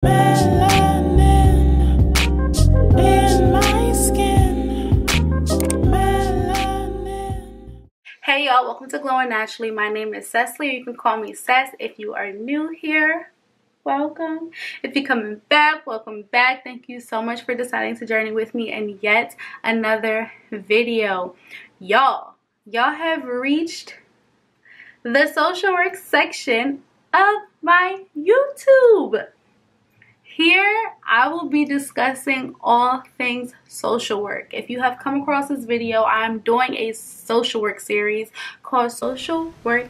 Melanin in my skin. Melanin. Hey y'all, welcome to Glowing Naturally. My name is Cecily. You can call me Cess. If you are new here, welcome. If you're coming back, welcome back. Thank you so much for deciding to journey with me in yet another video. Y'all have reached the social work section of my YouTube. Here, I will be discussing all things social work. If you have come across this video, I'm doing a social work series called Social Work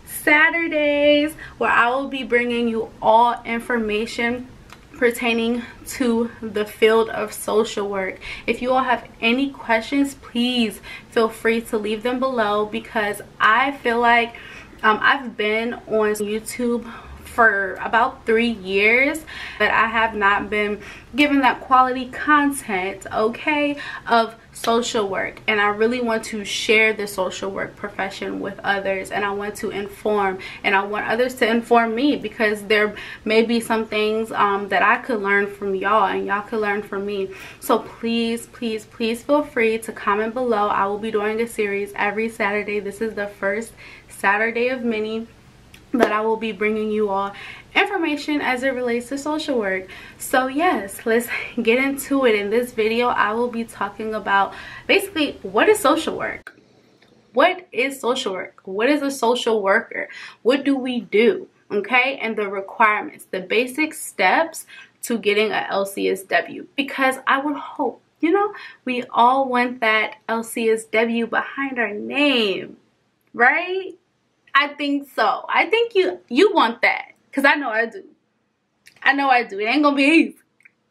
Saturdays, where I will be bringing you all information pertaining to the field of social work. If you all have any questions, please feel free to leave them below, because I feel like I've been on YouTube for about 3 years, but I have not been given that quality content, okay, of social work. And I really want to share the social work profession with others, and I want to inform, and I want others to inform me, because there may be some things that I could learn from y'all and y'all could learn from me. So please feel free to comment below. I will be doing a series every Saturday. This is the first Saturday of many that I will be bringing you all information as it relates to social work. So yes, let's get into it. In this video, I will be talking about basically what is social work. What is social work? What is a social worker? What do we do? Okay, and the requirements, the basic steps to getting a LCSW, because I would hope, you know, we all want that LCSW behind our name, right? I think so. I think you want that, because I know I do. I know I do. It ain't gonna be easy,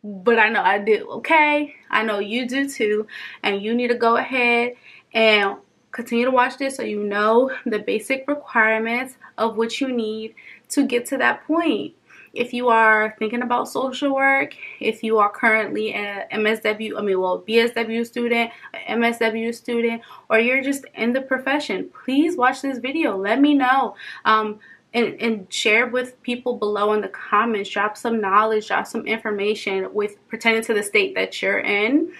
but I know I do, okay? I know you do too, and you need to go ahead and continue to watch this so you know the basic requirements of what you need to get to that point. If you are thinking about social work, if you are currently a BSW student, an MSW student, or you're just in the profession, please watch this video. Let me know. And share with people below in the comments. Drop some knowledge, drop some information pertaining to the state that you're in.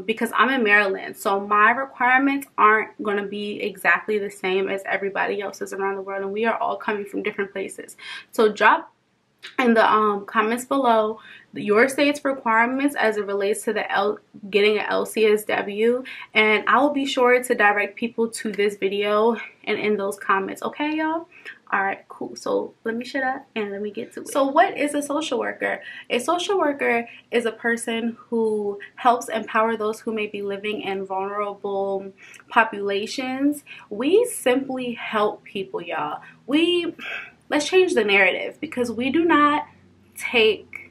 Because I'm in Maryland, so my requirements aren't going to be exactly the same as everybody else's around the world, and we are all coming from different places. So drop in the comments below your state's requirements as it relates to getting an LCSW, and I will be sure to direct people to this video and in those comments. Okay, y'all? Alright, cool. So let me shut up and let me get to it. So what is a social worker? A social worker is a person who helps empower those who may be living in vulnerable populations. We simply help people, y'all. Let's change the narrative, because we do not take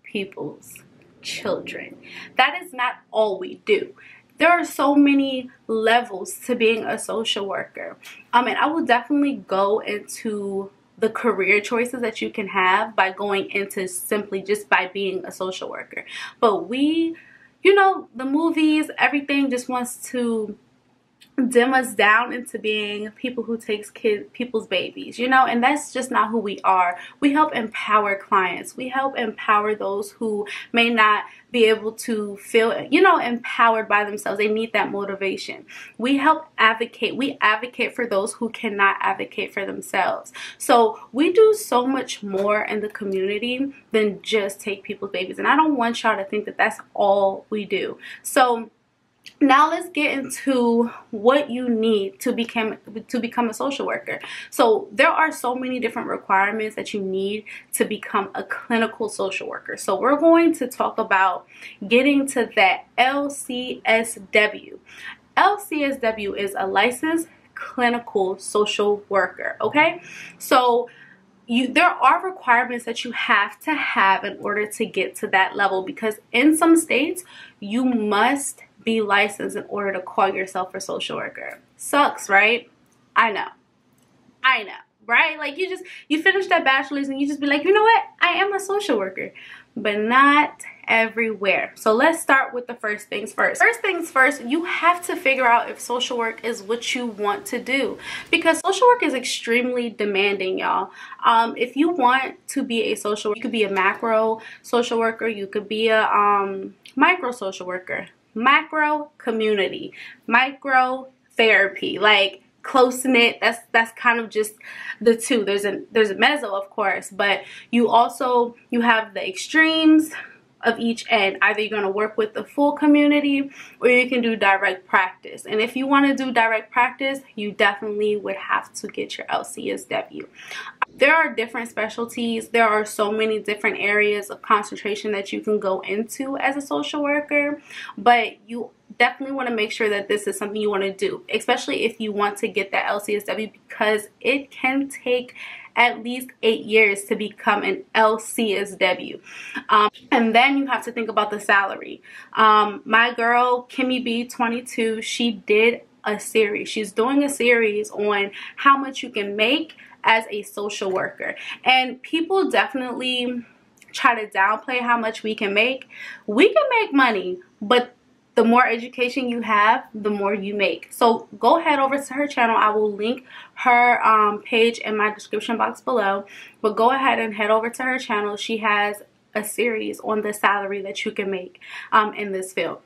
people's children. That is not all we do. There are so many levels to being a social worker. And I will definitely go into the career choices that you can have by going into simply just by being a social worker. But you know, the movies, everything just wants to dim us down into being people who takes people's babies, you know, and that's just not who we are. We help empower clients. We help empower those who may not be able to feel, you know, empowered by themselves. They need that motivation. We help advocate. We advocate for those who cannot advocate for themselves. So we do so much more in the community than just take people's babies, and I don't want y'all to think that that's all we do. So now let's get into what you need to become a social worker. So there are so many different requirements that you need to become a clinical social worker. So we're going to talk about getting to that LCSW. LCSW is a licensed clinical social worker, okay? So there are requirements that you have to have in order to get to that level, because in some states you must be licensed in order to call yourself a social worker. Sucks, right? I know. right? Like you finish that bachelor's and you just be like, you know what, I am a social worker. But not everywhere. So let's start with the first things first. First things first, you have to figure out if social work is what you want to do, because social work is extremely demanding, y'all. If you want to be a social worker, you could be a macro social worker, you could be a micro social worker, macro community, micro therapy, like close-knit. That's kind of just the two. There's a mezzo, of course, but you have the extremes of each end. Either you're going to work with the full community or you can do direct practice. And if you want to do direct practice, you definitely would have to get your LCSW. There are different specialties. There are so many different areas of concentration that you can go into as a social worker, but you definitely want to make sure that this is something you want to do, especially if you want to get that LCSW, because it can take at least 8 years to become an LCSW. And then you have to think about the salary. My girl, Kimmy B, 22, she did a series. She's doing a series on how much you can make as a social worker. And people definitely try to downplay how much we can make. We can make money, but the more education you have, the more you make. So go head over to her channel. I will link her page in my description box below. But go ahead and head over to her channel. She has a series on the salary that you can make in this field.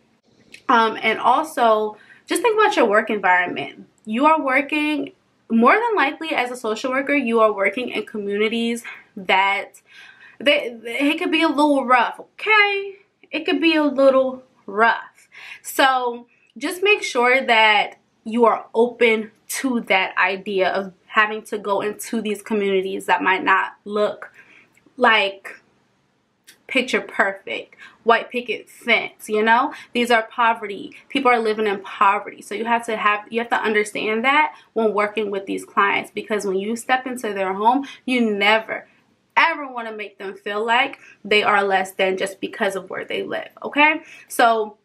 And also, just think about your work environment. You are working, more than likely as a social worker, you are working in communities that it could be a little rough, okay? It could be a little rough. So just make sure that you are open to that idea of having to go into these communities that might not look like picture perfect, white picket fence, you know? These are poverty. People are living in poverty. So you have to understand that when working with these clients, because when you step into their home, you never ever want to make them feel like they are less than just because of where they live, okay? So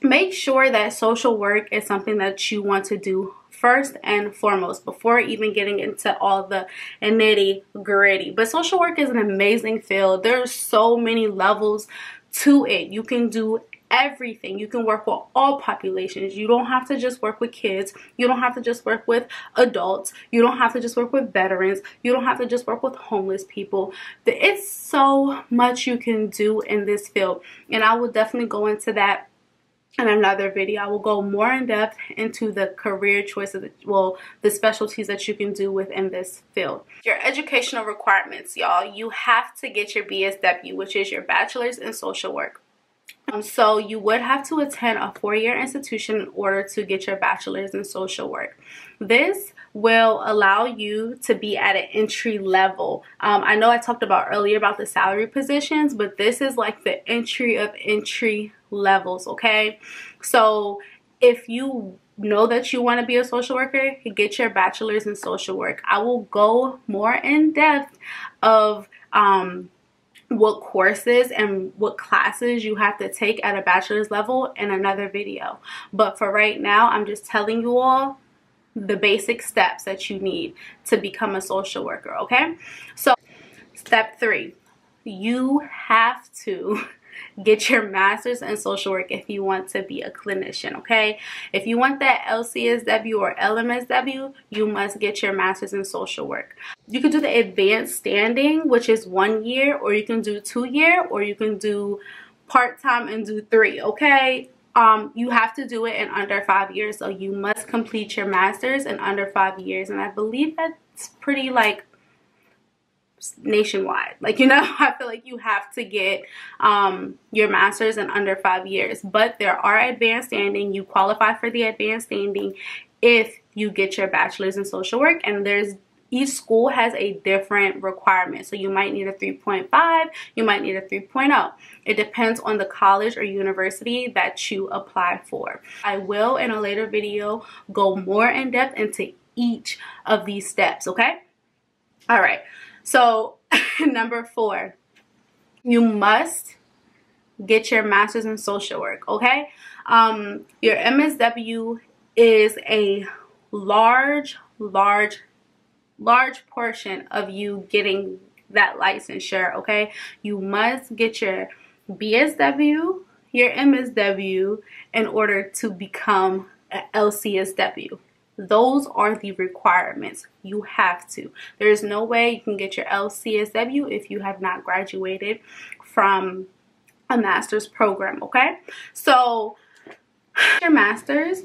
make sure that social work is something that you want to do first and foremost before even getting into all the nitty gritty. But social work is an amazing field. There's so many levels to it. You can do everything. You can work with all populations. You don't have to just work with kids. You don't have to just work with adults. You don't have to just work with veterans. You don't have to just work with homeless people. It's so much you can do in this field, and I will definitely go into that in another video. I will go more in depth into the career choices, well, the specialties that you can do within this field. Your educational requirements, y'all. You have to get your BSW, which is your bachelor's in social work. So you would have to attend a 4-year institution in order to get your bachelor's in social work. This will allow you to be at an entry level. I know I talked about earlier about the salary positions, but this is like the entry of entry levels, okay? So if you know that you want to be a social worker, get your bachelor's in social work. I will go more in depth of what courses and what classes you have to take at a bachelor's level in another video. But for right now, I'm just telling you all the basic steps that you need to become a social worker, okay? So step 3, you have to get your master's in social work if you want to be a clinician, okay? If you want that LCSW or LMSW, you must get your master's in social work. You can do the advanced standing, which is 1 year, or you can do 2 year, or you can do part-time and do 3, okay? You have to do it in under 5 years, so you must complete your master's in under 5 years, and I believe that's pretty like nationwide. Like, you know, I feel like you have to get your master's in under 5 years, but there are advanced standing. You qualify for the advanced standing if you get your bachelor's in social work, and each school has a different requirement. So you might need a 3.5, you might need a 3.0. It depends on the college or university that you apply for. I will in a later video go more in depth into each of these steps, okay? All right. So number 4, you must get your master's in social work, okay? Your MSW is a large large portion of you getting that licensure, okay? You must get your BSW, your MSW in order to become an LCSW. Those are the requirements. You have to. There's no way you can get your LCSW if you have not graduated from a master's program, okay? So your master's,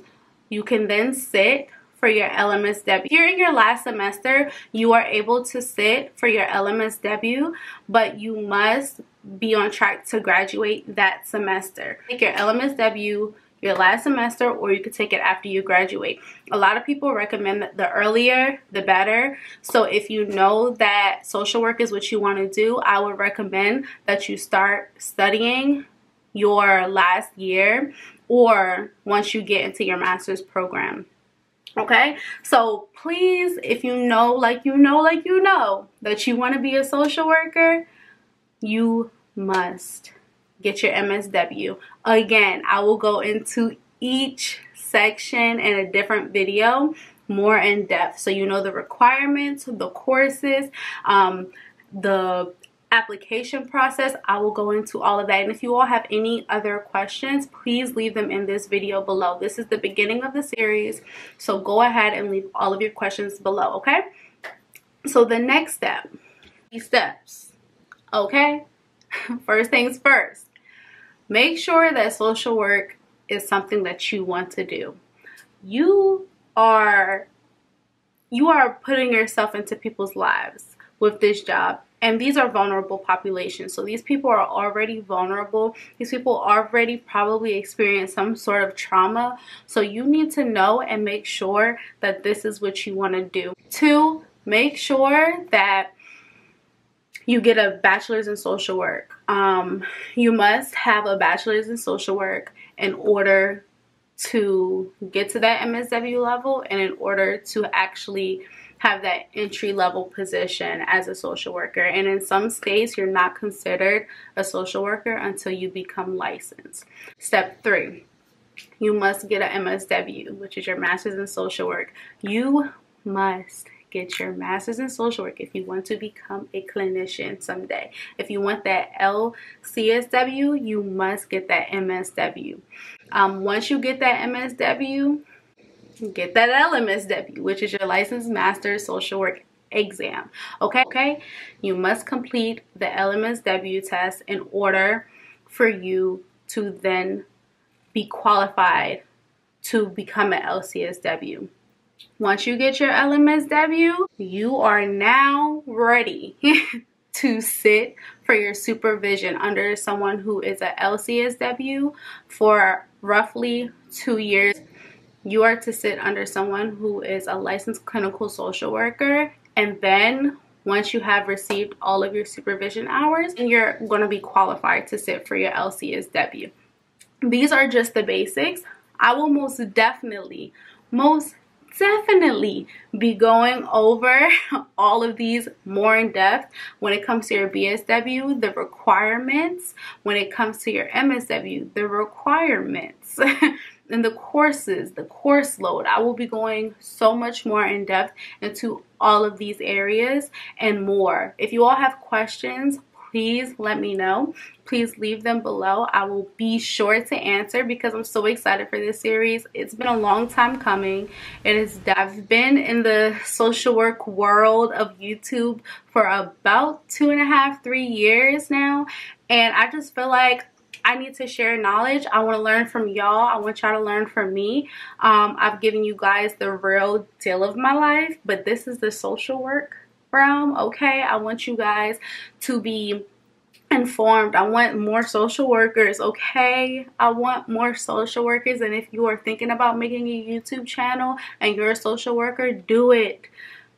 you can then sit for your LMSW. Here in your last semester, you are able to sit for your LMSW, but you must be on track to graduate that semester. Take your LMSW your last semester, or you could take it after you graduate. A lot of people recommend that the earlier the better. So if you know that social work is what you want to do, I would recommend that you start studying your last year or once you get into your master's program. Okay, so please, if you know that you want to be a social worker, you must get your MSW. Again, I will go into each section in a different video more in depth, so you know the requirements, the courses, the application process. I will go into all of that, and if you all have any other questions, please leave them in this video below. This is the beginning of the series, so go ahead and leave all of your questions below, okay? So the next step, these steps, okay? First things first, make sure that social work is something that you want to do. You are putting yourself into people's lives with this job. And these are vulnerable populations. So these people are already vulnerable. These people already probably experience some sort of trauma. So you need to know and make sure that this is what you want to do. 2, make sure that you get a bachelor's in social work. You must have a bachelor's in social work in order to get to that MSW level and in order to actually have that entry-level position as a social worker. And in some states, you're not considered a social worker until you become licensed. Step 3, you must get an MSW, which is your master's in social work. You must get your master's in social work if you want to become a clinician someday. If you want that LCSW, you must get that MSW. Once you get that MSW, get that LMSW, which is your licensed master social work exam. Okay, you must complete the LMSW test in order for you to then be qualified to become an LCSW. Once you get your LMSW, you are now ready to sit for your supervision under someone who is a LCSW for roughly 2 years. You are to sit under someone who is a licensed clinical social worker, and then once you have received all of your supervision hours, you're going to be qualified to sit for your LCSW. These are just the basics. I will most definitely be going over all of these more in depth when it comes to your BSW, the requirements, when it comes to your MSW, the requirements, and the courses, the course load. I will be going so much more in depth into all of these areas and more. If you all have questions, please let me know. Please leave them below. I will be sure to answer because I'm so excited for this series. It's been a long time coming. I've been in the social work world of YouTube for about 2.5, 3 years now, and I just feel like I need to share knowledge. I want to learn from y'all. I want y'all to learn from me. I've given you guys the real deal of my life, but this is the social work realm, okay? I want you guys to be informed. I want more social workers, okay? I want more social workers, and if you are thinking about making a YouTube channel and you're a social worker, do it.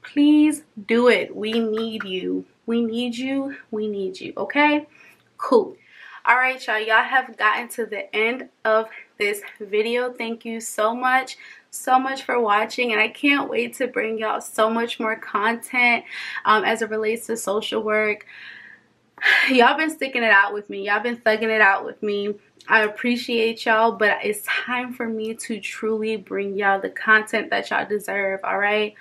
Please do it. We need you. We need you. We need you, okay? Cool. All right, y'all. Y'all have gotten to the end of this video. Thank you so much for watching, and I can't wait to bring y'all so much more content as it relates to social work. Y'all been sticking it out with me. Y'all been thugging it out with me. I appreciate y'all, but it's time for me to truly bring y'all the content that y'all deserve. All right.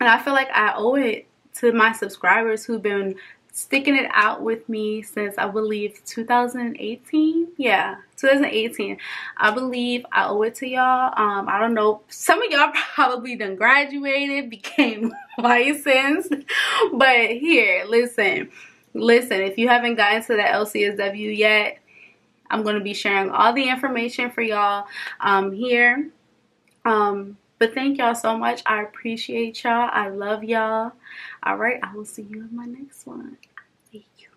And I feel like I owe it to my subscribers who've been sticking it out with me since, I believe, 2018. Yeah, 2018. I believe I owe it to y'all. I don't know, some of y'all probably done graduated, became licensed, but here, listen, if you haven't gotten to that LCSW yet, I'm going to be sharing all the information for y'all here. But thank y'all so much. I appreciate y'all. I love y'all. All right, I will see you in my next one. Thank you.